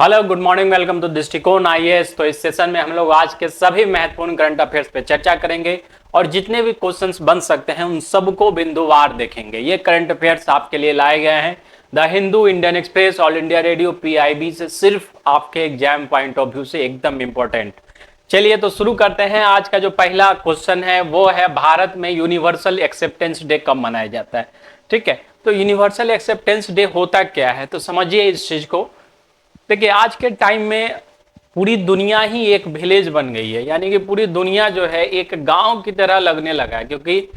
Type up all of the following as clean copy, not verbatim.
Hello, good morning, welcome to दृष्टिकोण IAS. तो इस सेशन में हम लोग आज के सभी महत्वपूर्ण करंट अफेयर्स पे चर्चा करेंगे और जितने भी क्वेश्चंस बन सकते हैं उन सबको बिंदुवार देखेंगे। ये करंट अफेयर्स आपके लिए लाए गए हैं the Hindu, Indian express, all India radio, PIB से, सिर्फ आपके एग्जाम पॉइंट ऑफ व्यू से एकदम इंपॉर्टेंट। चलिए तो शुरू करते हैं। आज का जो पहला क्वेश्चन है वो है, भारत में यूनिवर्सल एक्सेप्टेंस डे कब मनाया जाता है? ठीक है, तो यूनिवर्सल एक्सेप्टेंस डे होता क्या है, तो समझिए इस चीज को। देखिए, आज के टाइम में पूरी दुनिया ही एक विलेज बन गई है, यानी कि पूरी दुनिया जो है एक गांव की तरह लगने लगा है, क्योंकि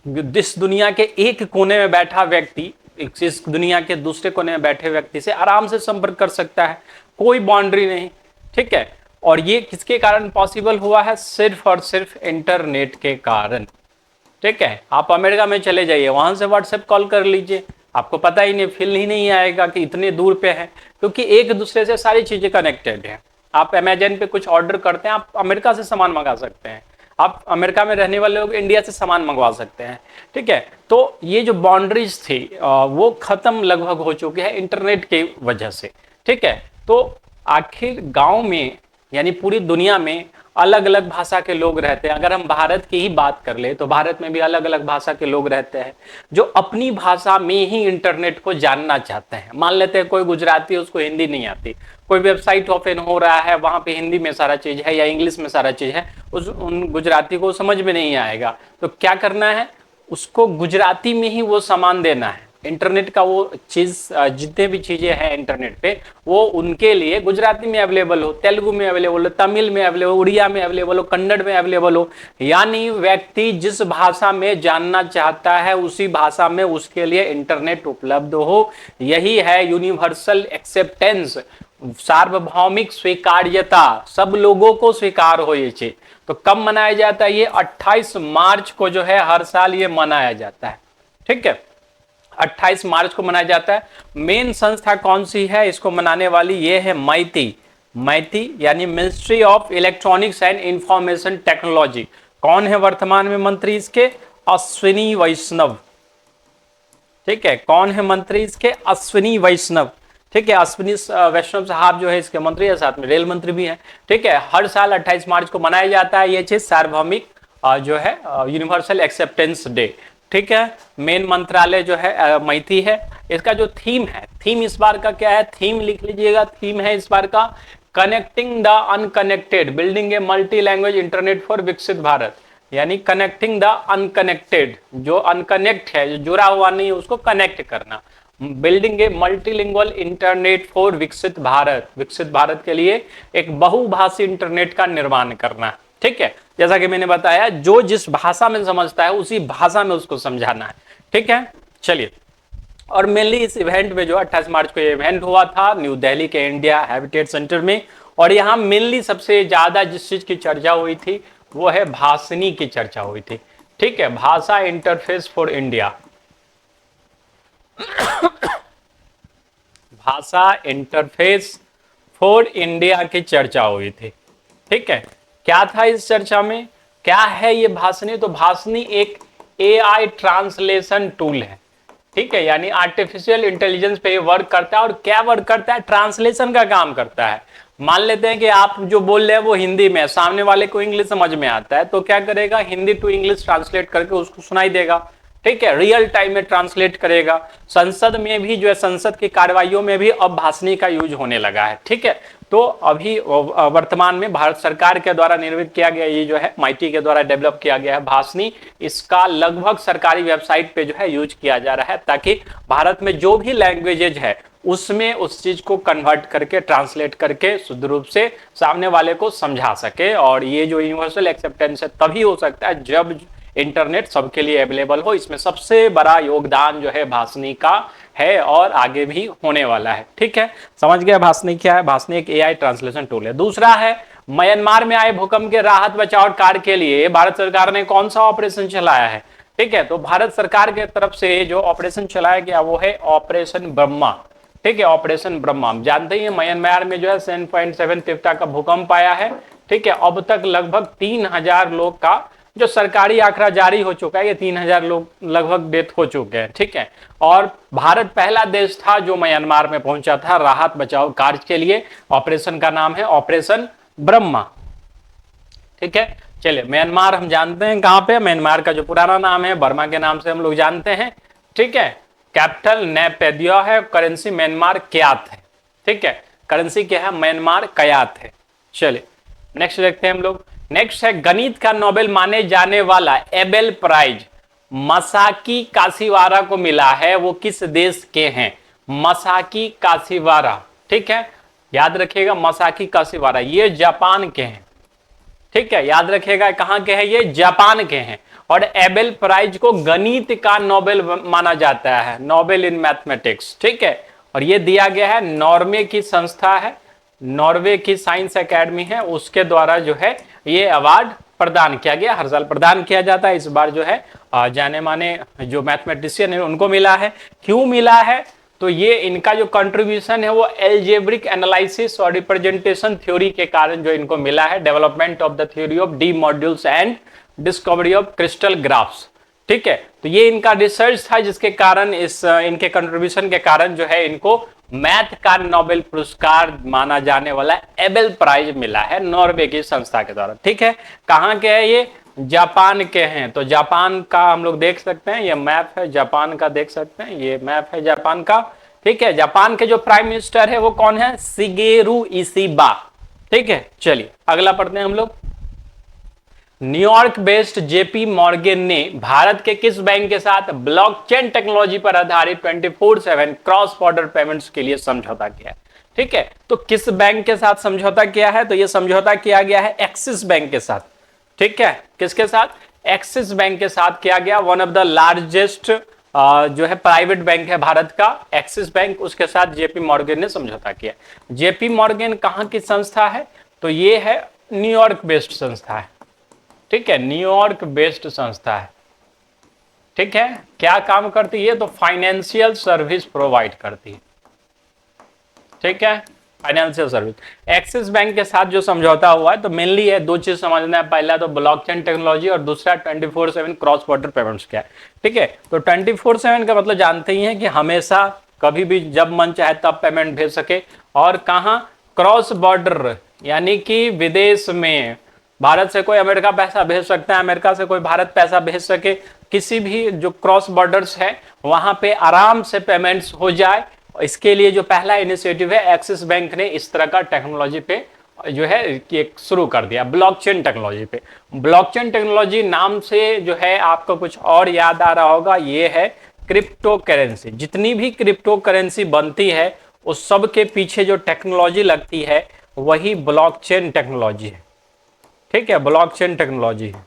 जिस दुनिया के एक कोने में बैठा व्यक्ति इस दुनिया के दूसरे कोने में बैठे व्यक्ति से आराम से संपर्क कर सकता है, कोई बाउंड्री नहीं। ठीक है, और ये किसके कारण पॉसिबल हुआ है? सिर्फ और सिर्फ इंटरनेट के कारण। ठीक है, आप अमेरिका में चले जाइए, वहां से व्हाट्सएप कॉल कर लीजिए, आपको पता ही नहीं, फील ही नहीं आएगा कि इतने दूर पे है, क्योंकि एक दूसरे से सारी चीजें कनेक्टेड है। आप अमेजन पे कुछ ऑर्डर करते हैं, आप अमेरिका से सामान मंगा सकते हैं, आप अमेरिका में रहने वाले लोग इंडिया से सामान मंगवा सकते हैं। ठीक है, तो ये जो बाउंड्रीज थी वो खत्म लगभग हो चुकी है इंटरनेट की वजह से। ठीक है, तो आखिर गांव में यानी पूरी दुनिया में अलग अलग भाषा के लोग रहते हैं। अगर हम भारत की ही बात कर ले तो भारत में भी अलग अलग भाषा के लोग रहते हैं जो अपनी भाषा में ही इंटरनेट को जानना चाहते हैं। मान लेते हैं कोई गुजराती है, उसको हिंदी नहीं आती, कोई वेबसाइट ओपन हो रहा है, वहां पे हिंदी में सारा चीज है या इंग्लिश में सारा चीज है, उन गुजराती को समझ में नहीं आएगा। तो क्या करना है, उसको गुजराती में ही वो सामान देना है। इंटरनेट का वो चीज, जितने भी चीजें हैं इंटरनेट पे, वो उनके लिए गुजराती में अवेलेबल हो, तेलुगु में अवेलेबल हो, तमिल में अवेलेबल हो, उड़िया में अवेलेबल हो, कन्नड़ में अवेलेबल हो। यानी व्यक्ति जिस भाषा में जानना चाहता है उसी भाषा में उसके लिए इंटरनेट उपलब्ध हो। यही है यूनिवर्सल एक्सेप्टेंस, सार्वभौमिक स्वीकार्यता, सब लोगों को स्वीकार हो ये चीज। तो कब मनाया जाता है? ये 28 मार्च को जो है हर साल ये मनाया जाता है। ठीक है, 28 मार्च को मनाया जाता है। मेन संस्था कौन सी है इसको मनाने वाली? ये है माइती। माइती यानी ministry of electronics and information technology. कौन है वर्तमान में मंत्री इसके? अश्विनी वैष्णव। ठीक है, कौन है मंत्री इसके? अश्विनी वैष्णव। ठीक है, अश्विनी वैष्णव साहब जो है इसके मंत्री है, साथ में रेल मंत्री भी है। ठीक है, हर साल 28 मार्च को मनाया जाता है ये चीज, सार्वभौमिक जो है यूनिवर्सल एक्सेप्टेंस डे। ठीक है, मेन मंत्रालय जो है मैथी है। इसका जो थीम है, थीम इस बार का क्या है? थीम लिख लीजिएगा, थीम है इस बार का connecting the unconnected, building a multi language internet for विकसित भारत। यानी कनेक्टिंग द अनकनेक्टेड, जो अनकनेक्ट है, जो जुड़ा हुआ नहीं है, उसको कनेक्ट करना। Building A multilingual internet for विकसित भारत, विकसित भारत के लिए एक बहुभाषी इंटरनेट का निर्माण करना। ठीक है, जैसा कि मैंने बताया, जो जिस भाषा में समझता है उसी भाषा में उसको समझाना है। ठीक है, चलिए। और मेनली इस इवेंट में जो 28 मार्च को ये इवेंट हुआ था न्यू दिल्ली के इंडिया हैबिटेट सेंटर में, और यहाँ मेनली सबसे ज्यादा जिस चीज की चर्चा हुई थी वो है भाषणी की चर्चा हुई थी। ठीक है, भाषा इंटरफेस फॉर इंडिया, भाषा इंटरफेस फॉर इंडिया की चर्चा हुई थी। ठीक है, क्या था इस चर्चा में, क्या है ये भाषणी? तो भाषणी एक एआई ट्रांसलेशन टूल है। ठीक है, यानी आर्टिफिशियल इंटेलिजेंस पे वर्क करता है। और क्या वर्क करता है? ट्रांसलेशन का काम करता है। मान लेते हैं कि आप जो बोल रहे हैं वो हिंदी में, सामने वाले को इंग्लिश समझ में आता है, तो क्या करेगा? हिंदी टू इंग्लिश ट्रांसलेट करके उसको सुनाई देगा। ठीक है, रियल टाइम में ट्रांसलेट करेगा। संसद में भी जो है, संसद की कार्रवाइयों में भी अब भाषणी का यूज होने लगा है। ठीक है, तो अभी वर्तमान में भारत सरकार के द्वारा निर्मित किया गया, ये जो है माइटी के द्वारा डेवलप किया गया है भाषणी, इसका लगभग सरकारी वेबसाइट पे जो है यूज किया जा रहा है, ताकि भारत में जो भी लैंग्वेजेज है उसमें उस चीज को कन्वर्ट करके, ट्रांसलेट करके शुद्ध रूप से सामने वाले को समझा सके। और ये जो यूनिवर्सल एक्सेप्टेंस है तभी हो सकता है जब इंटरनेट सबके लिए अवेलेबल हो। इसमें सबसे बड़ा योगदान जो है भाषणी का है और आगे भी होने वाला है। ठीक है, समझ गया भाषणी क्या है? भाषणी एक एआई ट्रांसलेशन टूल है। दूसरा है, म्यांमार में आए भूकंप के राहत बचाव कार्य के लिए भारत सरकार ने कौन सा ऑपरेशन चलाया है? ठीक है, तो भारत सरकार के तरफ से जो ऑपरेशन चलाया गया वो है ऑपरेशन ब्रह्मा। ठीक है, ऑपरेशन ब्रह्मा। हम जानते हैं म्यांमार में जो है 7.7 तीव्रता का भूकंप आया है। ठीक है, अब तक लगभग 3000 लोग का जो सरकारी आंकड़ा जारी हो चुका है, ये 3000 लोग लगभग डेथ हो चुके हैं, ठीक है। और भारत पहला देश था जो म्यांमार में पहुंचा था राहत बचाव कार्य के लिए। ऑपरेशन का नाम है ऑपरेशन ब्रह्मा, ठीक है। चलिए, म्यांमार हम जानते हैं कहां पे, म्यांमार का जो पुराना नाम है बर्मा के नाम से हम लोग जानते हैं, ठीक है। कैपिटल नैपैदिया है, करेंसी म्यांमार क्यात है, ठीक है। करेंसी क्या है, म्यांमार क्यात है। चलिए नेक्स्ट देखते हैं हम लोग। नेक्स्ट है गणित का नोबेल माने जाने वाला एबेल प्राइज मसाकी काशीवारा को मिला है, वो किस देश के हैं, मसाकी काशीवारा, ठीक है। याद रखिएगा मसाकी काशीवारा ये जापान के हैं, ठीक है। याद रखिएगा कहां के हैं, ये जापान के हैं। और एबेल प्राइज को गणित का नोबेल माना जाता है, नोबेल इन मैथमेटिक्स, ठीक है। और ये दिया गया है नॉर्वे की संस्था है, नॉर्वे की साइंस एकेडमी है, उसके द्वारा जो है ये अवार्ड प्रदान किया गया, हर साल प्रदान किया जाता है। इस बार जो है जाने माने जो मैथमेटिशियन है उनको मिला है। क्यों मिला है, तो ये इनका जो कंट्रीब्यूशन है वो एल्जेब्रिक एनालिसिस और रिप्रेजेंटेशन थ्योरी के कारण जो इनको मिला है, development of the theory of D modules and discovery of crystal graphs, ठीक है। तो ये इनका रिसर्च था जिसके कारण इनके कंट्रीब्यूशन के कारण जो है इनको मैथ का नोबेल पुरस्कार माना जाने वाला एबेल प्राइज मिला है नॉर्वे की संस्था के द्वारा, ठीक है। कहां के है ये, जापान के हैं। तो जापान का हम लोग देख सकते हैं, ये मैप है जापान का, देख सकते हैं ये मैप है जापान का, ठीक है। जापान के जो प्राइम मिनिस्टर है वो कौन है, शिगेरू इशिबा, ठीक है। चलिए अगला पढ़ते हैं हम लोग। न्यूयॉर्क बेस्ड जेपी मॉर्गन ने भारत के किस बैंक के साथ ब्लॉकचेन टेक्नोलॉजी पर आधारित 24/7 क्रॉस बॉर्डर पेमेंट्स के लिए समझौता किया है, ठीक है। तो किस बैंक के साथ समझौता किया है, तो यह समझौता किया गया है एक्सिस बैंक के साथ, ठीक है। किसके साथ, एक्सिस बैंक के साथ किया गया। वन ऑफ द लार्जेस्ट जो है प्राइवेट बैंक है भारत का एक्सिस बैंक, उसके साथ जेपी मॉर्गन ने समझौता किया। जेपी मॉर्गन कहां की संस्था है, तो ये है न्यूयॉर्क बेस्ड संस्था है, ठीक है। न्यूयॉर्क बेस्ड संस्था है, ठीक है। क्या काम करती है, तो फाइनेंशियल सर्विस प्रोवाइड करती है, ठीक है, फाइनेंशियल सर्विस। एक्सिस बैंक के साथ जो समझौता हुआ है, तो मेनली है दो चीज समझना है, पहला तो ब्लॉकचेन टेक्नोलॉजी और दूसरा 24/7 क्रॉस बॉर्डर पेमेंट्स क्या है, ठीक है। तो 24/7 का मतलब जानते ही हैं कि हमेशा कभी भी जब मन चाहे तब पेमेंट भेज सके। और कहां, क्रॉस बॉर्डर यानी कि विदेश में, भारत से कोई अमेरिका पैसा भेज सकता है, अमेरिका से कोई भारत पैसा भेज सके, किसी भी जो क्रॉस बॉर्डर्स है वहां पे आराम से पेमेंट्स हो जाए। इसके लिए जो पहला इनिशिएटिव है एक्सिस बैंक ने इस तरह का टेक्नोलॉजी पे जो है एक शुरू कर दिया, ब्लॉकचेन टेक्नोलॉजी पे। ब्लॉकचेन टेक्नोलॉजी नाम से जो है आपको कुछ और याद आ रहा होगा, ये है क्रिप्टो करेंसी। जितनी भी क्रिप्टो करेंसी बनती है उस सब के पीछे जो टेक्नोलॉजी लगती है वही ब्लॉकचेन टेक्नोलॉजी है, ठीक है, ब्लॉकचेन टेक्नोलॉजी है,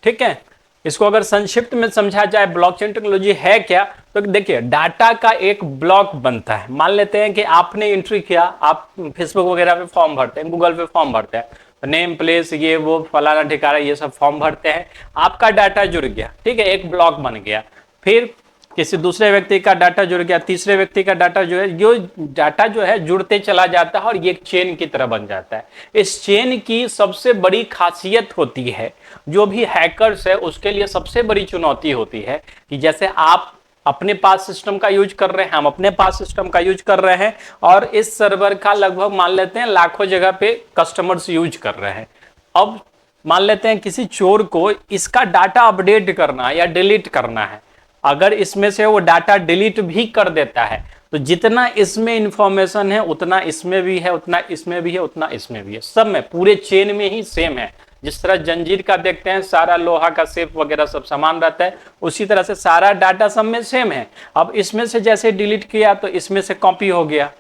ठीक है। इसको अगर संक्षिप्त में समझा जाए ब्लॉकचेन टेक्नोलॉजी है क्या, तो देखिए डाटा का एक ब्लॉक बनता है। मान लेते हैं कि आपने एंट्री किया, आप फेसबुक वगैरह पे फॉर्म भरते हैं, गूगल पे फॉर्म भरते हैं, नेम प्लेस ये वो फलाना ठिकाना ये सब फॉर्म भरते हैं, आपका डाटा जुड़ गया, ठीक है, एक ब्लॉक बन गया। फिर किसी दूसरे व्यक्ति का डाटा जुड़ गया, तीसरे व्यक्ति का डाटा जो है, जो डाटा जो है जुड़ते चला जाता है और ये एक चेन की तरह बन जाता है। इस चेन की सबसे बड़ी खासियत होती है, जो भी हैकर्स है उसके लिए सबसे बड़ी चुनौती होती है कि जैसे आप अपने पास सिस्टम का यूज कर रहे हैं, हम अपने पास सिस्टम का यूज कर रहे हैं, और इस सर्वर का लगभग मान लेते हैं लाखों जगह पे कस्टमर्स यूज कर रहे हैं। अब मान लेते हैं किसी चोर को इसका डाटा अपडेट करना या डिलीट करना है, अगर इसमें से वो डाटा डिलीट भी कर देता है तो जितना इसमें इंफॉर्मेशन है उतना इसमें भी है, उतना इसमें भी है, उतना इसमें भी है, सब में पूरे चेन में ही सेम है। जिस तरह जंजीर का देखते हैं सारा लोहा का शेप वगैरह सब समान रहता है, उसी तरह से सारा डाटा सब में सेम है। अब इसमें से जैसे डिलीट किया तो इसमें से कॉपी हो गया,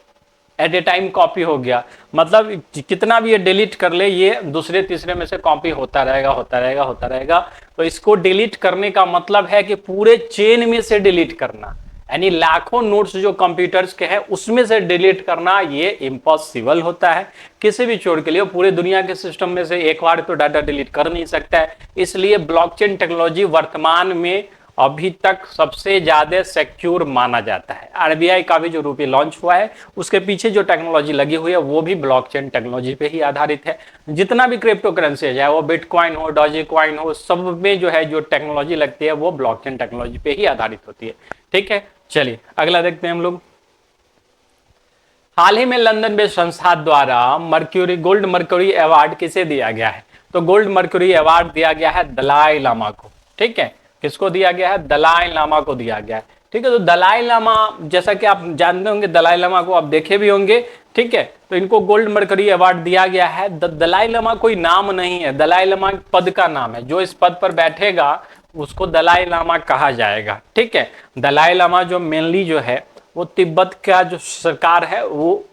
एट ए टाइम कॉपी हो गया, मतलब कितना भी ये डिलीट कर ले ये दूसरे तीसरे में से कॉपी होता रहेगा होता रहेगा होता रहेगा। तो इसको डिलीट करने का मतलब है कि पूरे चेन में से डिलीट करना, यानी लाखों नोट्स जो कंप्यूटर्स के हैं उसमें से डिलीट करना ये इम्पॉसिबल होता है किसी भी चोर के लिए। पूरे दुनिया के सिस्टम में से एक बार तो डाटा डिलीट कर नहीं सकता है। इसलिए ब्लॉकचेन टेक्नोलॉजी वर्तमान में अभी तक सबसे ज्यादा सिक्योर माना जाता है। आरबीआई का भी जो रुपये लॉन्च हुआ है उसके पीछे जो टेक्नोलॉजी लगी हुई है वो भी ब्लॉकचेन टेक्नोलॉजी पे ही आधारित है। जितना भी क्रिप्टो करेंसी है, चाहे वो बिटकॉइन हो, डॉजी कॉइन हो, सब में जो है जो टेक्नोलॉजी लगती है वो ब्लॉकचेन टेक्नोलॉजी पे ही आधारित होती है। ठीक है, चलिए अगला देखते हैं हम लोग। हाल ही में लंदन बेस्ड संस्था द्वारा गोल्ड मर्क्यूरी अवार्ड किसे दिया गया है? तो गोल्ड मर्क्यूरी अवार्ड दिया गया है दलाई लामा को। ठीक है, किसको दिया गया है? दलाई लामा को दिया गया है। ठीक है, तो दलाई लामा, जैसा कि आप जानते होंगे, दलाई लामा को आप देखे भी होंगे। ठीक है, तो इनको गोल्ड मर्क्यूरी अवार्ड दिया गया है। दलाई लामा कोई नाम नहीं है, दलाई लामा पद का नाम है। जो इस पद पर बैठेगा उसको दलाई लामा कहा जाएगा। ठीक है, दलाई लामा जो मेनली जो है वो तिब्बत का जो सरकार है वो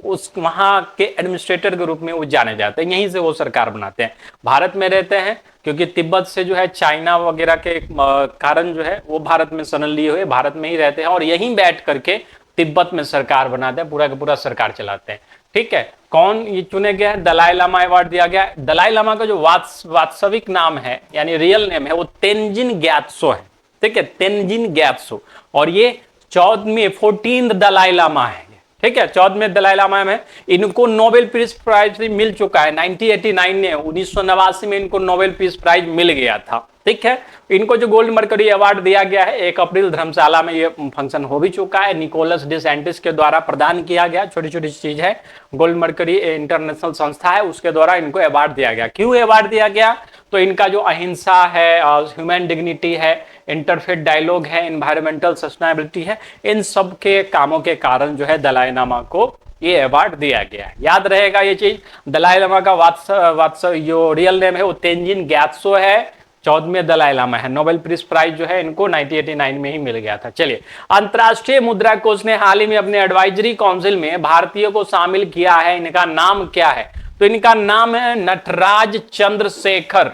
उस वहाँ के एडमिनिस्ट्रेटर के रूप में वो जाने जाते हैं, यहीं से वो सरकार बनाते हैं। भारत में रहते हैं क्योंकि तिब्बत से जो है चाइना वगैरह के कारण जो है वो भारत में शरण लिए हुए भारत में ही रहते हैं और यहीं बैठ करके तिब्बत में सरकार बनाते हैं, पूरा का पूरा सरकार चलाते हैं। ठीक है, कौन ये चुने गए हैं? दलाई लामा अवार्ड दिया गया है। दलाई लामा का जो वास्तविक नाम है यानी रियल नेम है वो तेंजिन ग्यात्सो है। ठीक है, तेंजिन ग्यात्सो, और ये 14th दलाई लामा है। ठीक है, 14वें दलाई लामा में इनको नोबेल पीस प्राइज मिल चुका है 1989 में। 1989 में इनको नोबेल पीस प्राइज मिल गया था। ठीक है, इनको जो गोल्ड मर्क्यूरी अवार्ड दिया गया है 1 अप्रैल धर्मशाला में ये फंक्शन हो भी चुका है, निकोलस डी सैंटिस के द्वारा प्रदान किया गया। छोटी छोटी चीज है, गोल्ड मर्क्यूरी इंटरनेशनल संस्था है उसके द्वारा इनको अवार्ड दिया गया। क्यों अवार्ड दिया गया? तो इनका जो अहिंसा है, ह्यूमन डिग्निटी है, इंटरफेथ डायलॉग है, एनवायरमेंटल सस्टेनेबिलिटी है, इन सब के कामों के कारण जो है दलाई लामा को ये अवार्ड दिया गया है। याद रहेगा ये चीज। दलाई लामा का जो रियल नेम है वो तेंजिन ग्यात्सो है, 14वें दलाई लामा है। नोबेल पीस प्राइज जो है इनको 1989 में ही मिल गया था। चलिए, अंतरराष्ट्रीय मुद्रा कोष ने हाल ही में अपने एडवाइजरी काउंसिल में भारतीयों को शामिल किया है। इनका नाम क्या है? तो इनका नाम है नटराज चंद्रशेखर।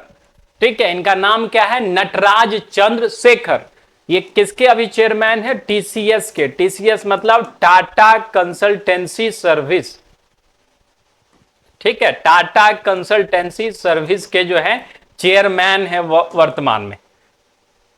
ठीक है, इनका नाम क्या है? नटराज चंद्रशेखर। ये किसके अभी चेयरमैन है? टीसीएस के। टीसीएस मतलब टाटा कंसल्टेंसी सर्विस। ठीक है, टाटा कंसल्टेंसी सर्विस के जो है चेयरमैन है वर्तमान में।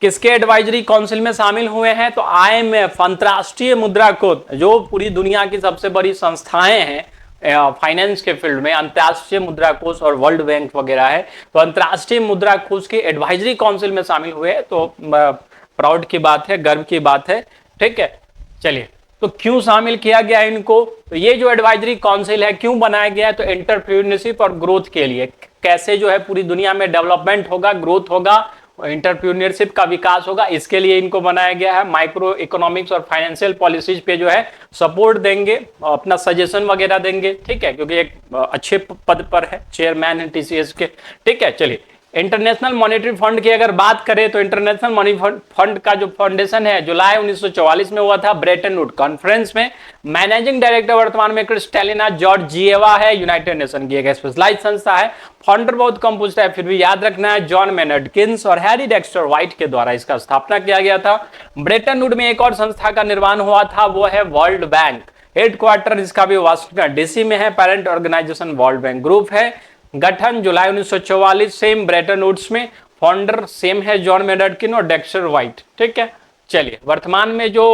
किसके एडवाइजरी काउंसिल में शामिल हुए हैं? तो आईएमएफ, अंतरराष्ट्रीय मुद्रा कोष, जो पूरी दुनिया की सबसे बड़ी संस्थाएं हैं फाइनेंस के फील्ड में, अंतरराष्ट्रीय मुद्रा कोष और वर्ल्ड बैंक वगैरह है, तो अंतरराष्ट्रीय मुद्रा कोष के एडवाइजरी काउंसिल में शामिल हुए हैं। तो प्राउड की बात है, गर्व की बात है। ठीक है, चलिए, तो क्यों शामिल किया गया इनको? तो ये जो एडवाइजरी काउंसिल है क्यों बनाया गया है? तो एंटरप्रेन्योरशिप और ग्रोथ के लिए, कैसे जो है पूरी दुनिया में डेवलपमेंट होगा, ग्रोथ होगा, एंटरप्रेन्योरशिप का विकास होगा, इसके लिए इनको बनाया गया है। माइक्रो इकोनॉमिक्स और फाइनेंशियल पॉलिसीज पे जो है सपोर्ट देंगे, अपना सजेशन वगैरह देंगे। ठीक है, क्योंकि एक अच्छे पद पर है, चेयरमैन है टीसीएस के। ठीक है, चलिए, इंटरनेशनल मॉनेटरी फंड की अगर बात करें तो इंटरनेशनल मनी फंड का जो फाउंडेशन है जुलाई 1944 में हुआ था ब्रेटन वुड कॉन्फ्रेंस में। मैनेजिंग डायरेक्टर वर्तमान में क्रिस्टेलिना जॉर्जिएवा है, यूनाइटेड नेशन की एक स्पेशलाइज्ड संस्था है। फाउंडर बहुत कम पूछता है, फिर भी याद रखना है, जॉन मेनर्ड किन्स और हैरी डेक्स्टर व्हाइट के द्वारा इसका स्थापना किया गया था। ब्रेटन वुड में एक और संस्था का निर्माण हुआ था, वो है वर्ल्ड बैंक। हेडक्वार्टर इसका भी वाशिंगटन डीसी में है। Parent organisation World Bank Group है। गठन जुलाई 1944, सेम ब्रेटन वुड्स में। फाउंडर सेम है, जॉन मेनर्ड और डेक्स्टर व्हाइट। ठीक है, चलिए, वर्तमान में जो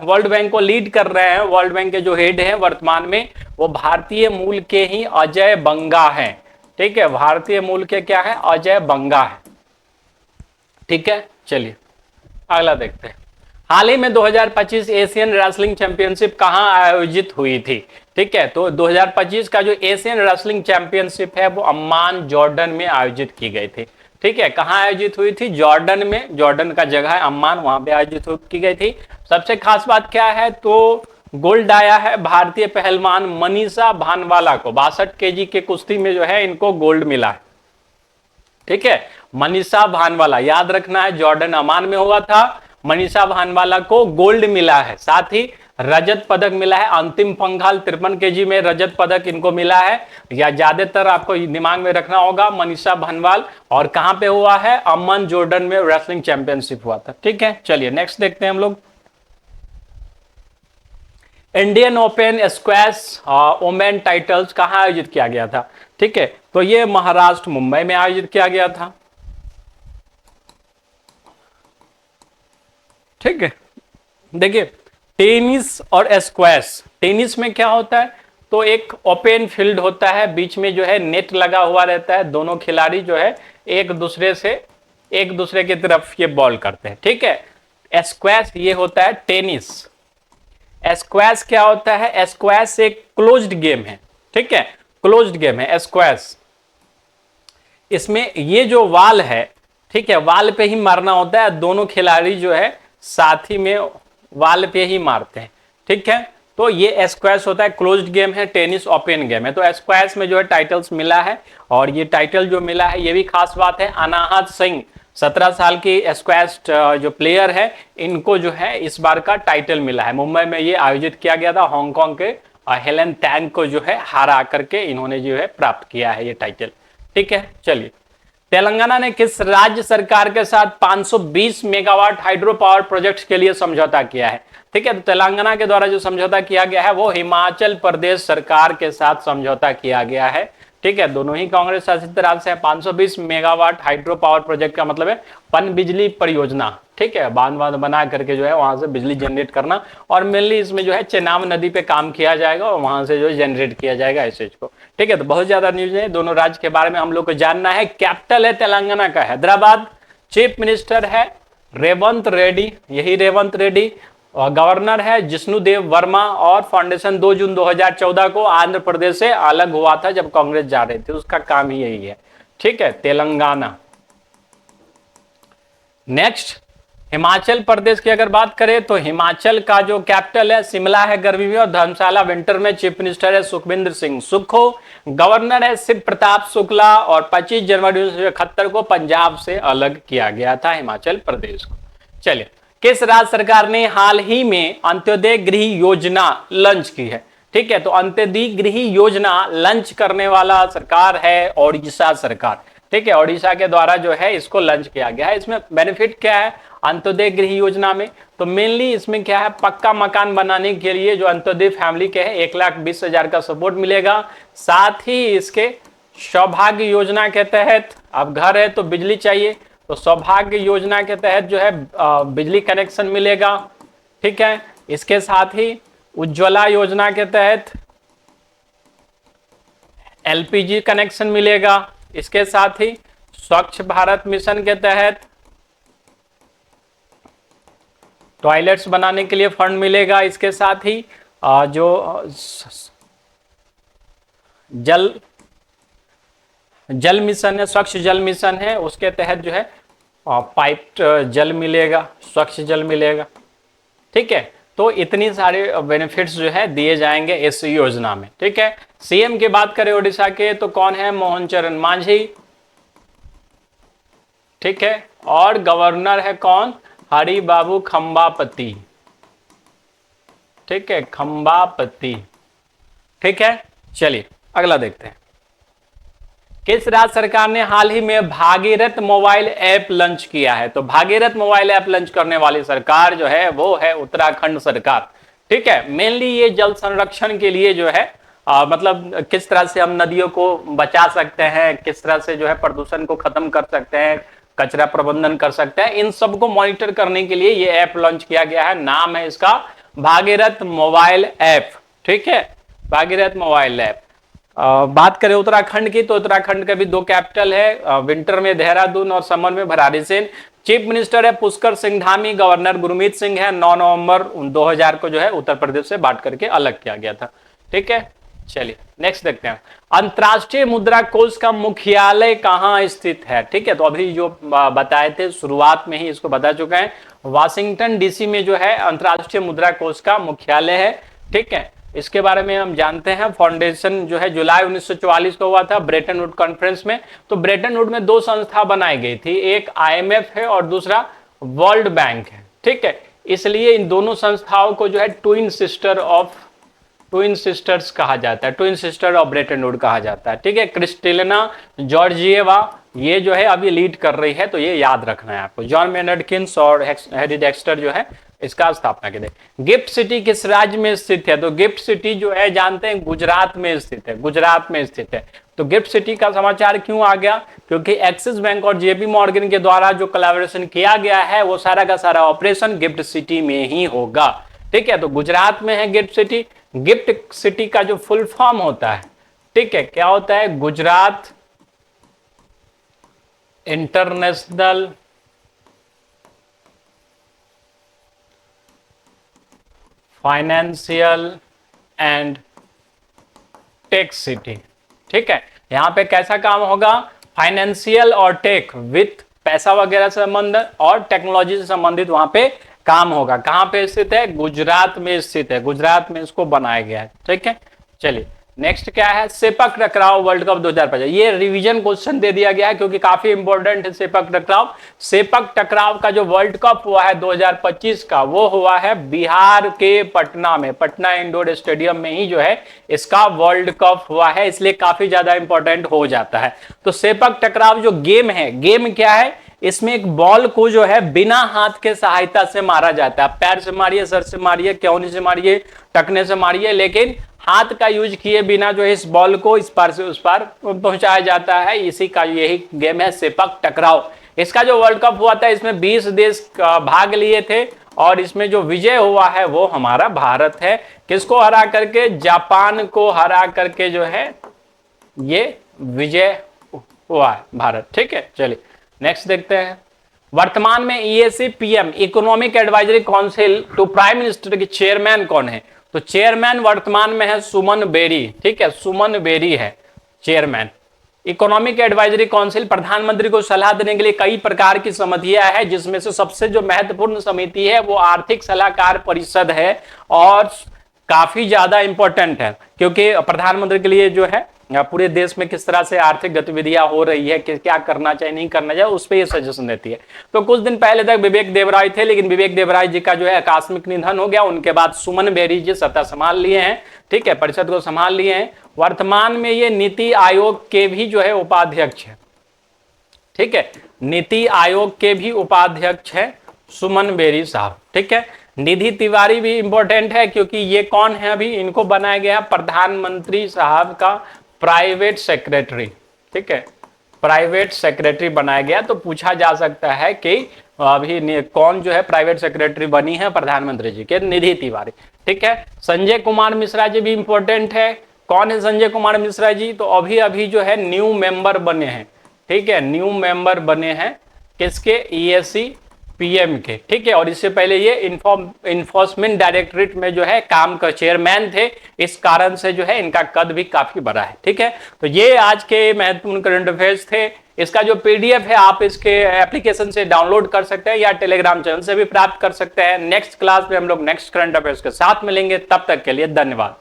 वर्ल्ड बैंक को लीड कर रहे हैं, वर्ल्ड बैंक के जो हेड हैं वर्तमान में, वो भारतीय मूल के ही अजय बंगा हैं। ठीक है, भारतीय मूल के क्या है? अजय बंगा है। ठीक है, चलिए अगला देखते हैं। हाल ही में 2025 एशियन रेसलिंग चैंपियनशिप कहां आयोजित हुई थी? ठीक है, तो 2025 का जो एशियन रेसलिंग चैंपियनशिप है वो अम्मान जॉर्डन में आयोजित की गई थी। ठीक है, कहां आयोजित हुई थी? जॉर्डन में। जॉर्डन का जगह है अम्मान, वहां पे आयोजित की गई थी। सबसे खास बात क्या है? तो गोल्ड आया है भारतीय पहलवान मनीषा भानवाला को। 62 केजी के कुश्ती में जो है इनको गोल्ड मिला है। ठीक है, मनीषा भानवाला, याद रखना है, जॉर्डन अमान में हुआ था। मनीषा भानवाला को गोल्ड मिला है, साथ ही रजत पदक मिला है। अंतिम पंखाल 53 केजी में रजत पदक इनको मिला है। या ज्यादातर आपको दिमाग में रखना होगा मनीषा भानवाल, और कहां पे हुआ है? अम्मान जॉर्डन में रेसलिंग चैंपियनशिप हुआ था। ठीक है, चलिए नेक्स्ट देखते हैं हम लोग। Indian open squash women titles कहां आयोजित किया गया था? ठीक है, तो ये महाराष्ट्र मुंबई में आयोजित किया गया था। ठीक है, देखिए टेनिस और स्क्वैश, टेनिस में क्या होता है, तो एक ओपन फील्ड होता है, बीच में जो है नेट लगा हुआ रहता है, दोनों खिलाड़ी जो है एक दूसरे की तरफ ये बॉल करते हैं, ठीक है। स्क्वैश ये होता है टेनिस। स्क्वैश क्या होता है, स्क्वैश एक क्लोज्ड गेम है, ठीक है, क्लोज्ड गेम है स्क्वैश। इसमें ये जो वाल है, ठीक है, वाल पे ही मारना होता है, दोनों खिलाड़ी जो है साथ ही में वाल पे ही मारते हैं, ठीक है। तो ये स्क्वैश होता है, क्लोज्ड गेम है, टेनिस ओपन गेम है। तो स्क्वैश में जो है टाइटल्स मिला है, और ये टाइटल जो मिला है ये भी खास बात है, अनाहत सिंह 17 साल की स्क्वैश जो प्लेयर है, इनको जो है इस बार का टाइटल मिला है। मुंबई में ये आयोजित किया गया था, हांगकांग के हेलन टैंग को जो है हरा करके इन्होंने जो है प्राप्त किया है ये टाइटल, ठीक है। चलिए, तेलंगाना ने किस राज्य सरकार के साथ 520 मेगावाट हाइड्रो पावर प्रोजेक्ट के लिए समझौता किया है, ठीक है। तो तेलंगाना के द्वारा जो समझौता किया गया है वो हिमाचल प्रदेश सरकार के साथ समझौता किया गया है, ठीक है। दोनों ही कांग्रेस शासित राज्य है। 520 मेगावाट हाइड्रो पावर प्रोजेक्ट का मतलब है पन बिजली परियोजना, ठीक है, बांध बना करके जो है वहां से बिजली जनरेट करना, और मेनली इसमें जो है चेनाब नदी पे काम किया जाएगा और वहां से जो है जनरेट किया जाएगा इस चीज को, ठीक है। तो बहुत ज्यादा न्यूज है, दोनों राज्य के बारे में हम लोग को जानना है। कैपिटल है तेलंगाना का हैदराबाद, चीफ मिनिस्टर है रेवंत रेड्डी, यही रेवंत रेड्डी, और गवर्नर है जिष्णुदेव वर्मा, और फाउंडेशन 2 जून 2014 को आंध्र प्रदेश से अलग हुआ था जब कांग्रेस जा रही थी, उसका काम ही यही है, ठीक है, तेलंगाना। नेक्स्ट, हिमाचल प्रदेश की अगर बात करें तो हिमाचल का जो कैपिटल है शिमला है गर्मी में, और धर्मशाला विंटर में। चीफ मिनिस्टर है सुखविंदर सिंह सुक्खू, गवर्नर है शिव प्रताप शुक्ला, और 25 जनवरी 1971 को पंजाब से अलग किया गया था हिमाचल प्रदेश को। चलिए, किस राज्य सरकार ने हाल ही में अंत्योदय गृह योजना लॉन्च की है, ठीक है। तो अंत्योदय गृह योजना लॉन्च करने वाला सरकार है ओडिशा सरकार, ठीक है, ओडिशा के द्वारा जो है इसको लॉन्च किया गया है। इसमें बेनिफिट क्या है अंत्योदय गृह योजना में, तो मेनली इसमें क्या है, पक्का मकान बनाने के लिए जो अंत्योदय फैमिली के है 1,20,000 का सपोर्ट मिलेगा। साथ ही इसके सौभाग्य योजना के तहत, अब घर है तो बिजली चाहिए, तो सौभाग्य योजना के तहत जो है बिजली कनेक्शन मिलेगा, ठीक है। इसके साथ ही उज्ज्वला योजना के तहत एलपीजी कनेक्शन मिलेगा। इसके साथ ही स्वच्छ भारत मिशन के तहत टॉयलेट्स बनाने के लिए फंड मिलेगा। इसके साथ ही जो जल मिशन है, स्वच्छ जल मिशन है, उसके तहत जो है पाइप जल मिलेगा, स्वच्छ जल मिलेगा, ठीक है। तो इतनी सारे बेनिफिट्स जो है दिए जाएंगे इस योजना में, ठीक है। सीएम की बात करें ओडिशा के तो कौन है, मोहन चरण मांझी, ठीक है, और गवर्नर है कौन, हरि बाबू खंबापति, ठीक है, खंबापति, ठीक है। चलिए अगला देखते हैं, किस राज्य सरकार ने हाल ही में भागीरथ मोबाइल ऐप लॉन्च किया है। तो भागीरथ मोबाइल ऐप लॉन्च करने वाली सरकार जो है वो है उत्तराखंड सरकार, ठीक है। मेनली ये जल संरक्षण के लिए जो है मतलब किस तरह से हम नदियों को बचा सकते हैं, किस तरह से जो है प्रदूषण को खत्म कर सकते हैं, कचरा प्रबंधन कर सकते हैं, इन सबको मॉनिटर करने के लिए ये ऐप लॉन्च किया गया है। नाम है इसका भागीरथ मोबाइल ऐप, ठीक है, भागीरथ मोबाइल ऐप। बात करें उत्तराखंड की तो उत्तराखंड का भी 2 कैपिटल है, विंटर में देहरादून और समर में भराड़ीसेन। चीफ मिनिस्टर है पुष्कर सिंह धामी, गवर्नर गुरमीत सिंह है। 9 नवंबर 2000 को जो है उत्तर प्रदेश से बांट करके अलग किया गया था, ठीक है। चलिए नेक्स्ट देखते हैं, अंतरराष्ट्रीय मुद्रा कोष का मुख्यालय कहां स्थित है, ठीक है। तो अभी जो बताए थे शुरुआत में ही इसको बता चुके हैं, वाशिंगटन डीसी में जो है अंतरराष्ट्रीय मुद्रा कोष का मुख्यालय है, ठीक है। इसके बारे में हम जानते हैं, फाउंडेशन जो है जुलाई 1944 को हुआ था ब्रेटन वुड कॉन्फ्रेंस में। तो ब्रेटन वुड में 2 संस्था बनाई गई थी, एक आईएमएफ है और दूसरा वर्ल्ड बैंक है, ठीक है। इसलिए इन दोनों संस्थाओं को जो है ट्विन सिस्टर्स कहा जाता है, twin sister of Brayton would कहा जाता है, ठीक है। क्रिस्टेलिना जॉर्जिएवा ये जो है अभी लीड कर रही है, तो ये याद रखना है आपको। जॉन मेनर्ड किन्स और हैरी डेक्स्टर जो है इसका स्थापना की। गिफ्ट सिटी किस राज्य में स्थित है, तो गिफ्ट सिटी जो है जानते हैं गुजरात में स्थित है, गुजरात में स्थित है। तो गिफ्ट सिटी का समाचार क्यों आ गया? क्योंकि एक्सिस बैंक और जेपी मॉर्गन के द्वारा जो कोलैबोरेशन किया गया है वो सारा का सारा ऑपरेशन गिफ्ट सिटी में ही होगा। ठीक है, तो गुजरात में है गिफ्ट सिटी। गिफ्ट सिटी का जो फुल फॉर्म होता है, ठीक है, क्या होता है? Gujarat International Financial and Tech City. ठीक है, यहां पे कैसा काम होगा? फाइनेंशियल और टेक विथ पैसा वगैरह से संबंध और टेक्नोलॉजी से संबंधित वहां पे काम होगा। कहां पे स्थित है? गुजरात में स्थित है। गुजरात में इसको बनाया गया है। ठीक है, चलिए नेक्स्ट क्या है? सेपक टकराव वर्ल्ड कप 2025। ये रिवीजन क्वेश्चन दे दिया गया है क्योंकि काफी इंपॉर्टेंट है सेपक टकराव। सेपक टकराव का जो वर्ल्ड कप हुआ है 2025 का, वो हुआ है बिहार के पटना में, पटना इंडोर स्टेडियम में ही जो है इसका वर्ल्ड कप हुआ है, इसलिए काफी ज्यादा इंपॉर्टेंट हो जाता है। तो सेपक टकराव जो गेम है, गेम क्या है? इसमें एक बॉल को जो है बिना हाथ के सहायता से मारा जाता है। पैर से मारिए, सर से मारिए, क्योनी से मारिए, टकने से मारिए, लेकिन हाथ का यूज किए बिना जो है इस बॉल को इस पार से उस पार पहुंचाया जाता है। इसी का यही गेम है सेपक टकराव। इसका जो वर्ल्ड कप हुआ था इसमें 20 देश भाग लिए थे और इसमें जो विजय हुआ है वो हमारा भारत है। किसको हरा करके? जापान को हरा करके जो है ये विजय हुआ है भारत। ठीक है, चलिए नेक्स्ट देखते हैं। वर्तमान में EAC PM economic advisory council to prime minister के चेयरमैन कौन है? तो चेयरमैन वर्तमान में है सुमन बेरी। ठीक है, सुमन बेरी है चेयरमैन। इकोनॉमिक एडवाइजरी काउंसिल प्रधानमंत्री को सलाह देने के लिए कई प्रकार की समितियां हैं, जिसमें से सबसे जो महत्वपूर्ण समिति है वो आर्थिक सलाहकार परिषद है और काफी ज्यादा इंपॉर्टेंट है क्योंकि प्रधानमंत्री के लिए जो है पूरे देश में किस तरह से आर्थिक गतिविधियां हो रही है, क्या करना चाहिए नहीं करना चाहिए, उस पर ये सजेशन देती है। तो कुछ दिन पहले तक विवेक देवराय थे, लेकिन विवेक देवराय जी का जो है आकस्मिक निधन हो गया। उनके बाद सुमन बेरी जी सत्ता संभाल लिए हैं। ठीक है, परिषद को संभाल लिए हैं। वर्तमान में ये नीति आयोग के भी जो है उपाध्यक्ष है। ठीक है, नीति आयोग के भी उपाध्यक्ष है सुमन बेरी साहब। ठीक है, निधि तिवारी भी इंपॉर्टेंट है क्योंकि ये कौन है? अभी इनको बनाया गया प्रधानमंत्री साहब का प्राइवेट सेक्रेटरी। ठीक है, प्राइवेट सेक्रेटरी बनाया गया। तो पूछा जा सकता है कि अभी कौन जो है प्राइवेट सेक्रेटरी बनी है प्रधानमंत्री जी के? निधि तिवारी। ठीक है, संजय कुमार मिश्रा जी भी इंपॉर्टेंट है। कौन है संजय कुमार मिश्रा जी? तो अभी अभी जो है न्यू मेंबर बने हैं। ठीक है, न्यू मेंबर बने हैं किसके? ईएसी पीएम के। ठीक है, और इससे पहले ये इन्फोर्समेंट डायरेक्टरेट में जो है काम का चेयरमैन थे, इस कारण से जो है इनका कद भी काफी बड़ा है। ठीक है, तो ये आज के महत्वपूर्ण करंट अफेयर्स थे। इसका जो पीडीएफ है आप इसके एप्लीकेशन से डाउनलोड कर सकते हैं या टेलीग्राम चैनल से भी प्राप्त कर सकते हैं। नेक्स्ट क्लास में हम लोग नेक्स्ट करंट अफेयर्स के साथ मिलेंगे, तब तक के लिए धन्यवाद।